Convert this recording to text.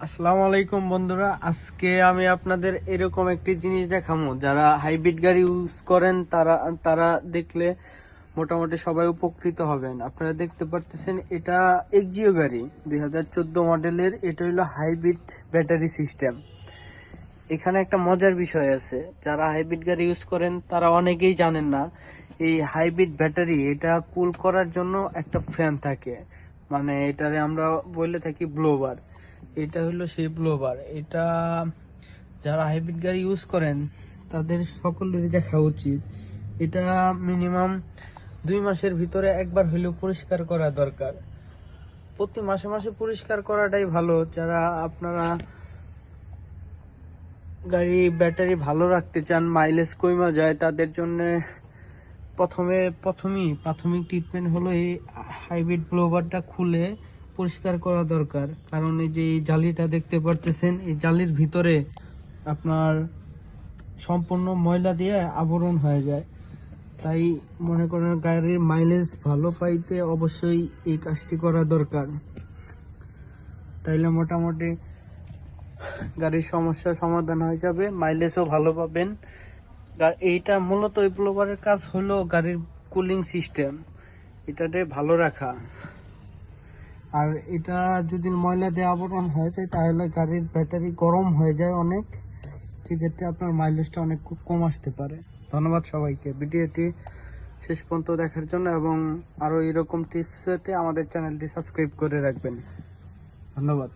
আসসালামু আলাইকুম বন্ধুরা, আজকে আমি আপনাদের এরকম একটি জিনিস দেখাবো। যারা হাইব্রিড গাড়ি ইউজ করেন তারা তারা দেখলে মোটামুটি সবাই উপকৃত হবেন। আপনারা দেখতে পারতেছেন এটা এক্সিও গাড়ি 2014 মডেলের। এটা হলো হাইব্রিড ব্যাটারি সিস্টেম। এখানে একটা মজার বিষয় আছে, যারা হাইব্রিড গাড়ি ইউজ করেন তারা অনেকেই জানেন না এই হাইব্রিড ব্যাটারি এটা কুল করার জন্য একটা ফ্যান থাকে, মানে এটারে আমরা বলে থাকি ব্লোবার। এটা হলো সেই ব্লোবার। এটা যারা হাইব্রিড গাড়ি ইউজ করেন তাদের সকলেরই দেখা উচিত। এটা মিনিমাম 2 মাসের ভিতরে একবার হলেও পরিষ্কার করা দরকার। প্রতি মাসে মাসে পরিষ্কার করাটাই ভালো। যারা আপনারা গাড়ি ব্যাটারি ভালো রাখতে চান, মাইলেজ কমে যায়, তাদের জন্য প্রাথমিক ট্রিটমেন্ট হলো এই হাইব্রিড ব্লোবারটা খুলে পরিষ্কার করা দরকার। কারণ এই যে এই জালিটা দেখতে পারতেছেন, এই জালির ভিতরে আপনার সম্পূর্ণ ময়লা দিয়ে আবরণ হয়ে যায়। তাই মনে করেন গাড়ির মাইলেজ ভালো পাইতে অবশ্যই এই কাজটি করা দরকার। তাইলে মোটামুটি গাড়ির সমস্যার সমাধান হয়ে যাবে, মাইলেজও ভালো পাবেন। এইটা মূলত এই ব্লোবারের কাজ হলো গাড়ির কুলিং সিস্টেম, এটাতে ভালো রাখা। আর এটা যদি ময়লা দিয়ে আবরণ হয়ে যায় তাহলে গাড়ির ব্যাটারি গরম হয়ে যায় অনেক, সেক্ষেত্রে আপনার মাইলেজটা অনেক খুব কম আসতে পারে। ধন্যবাদ সবাইকে ভিডিওটি শেষ পর্যন্ত দেখার জন্য, এবং আরো এরকম টিপস পেতে আমাদের চ্যানেলটি সাবস্ক্রাইব করে রাখবেন। ধন্যবাদ।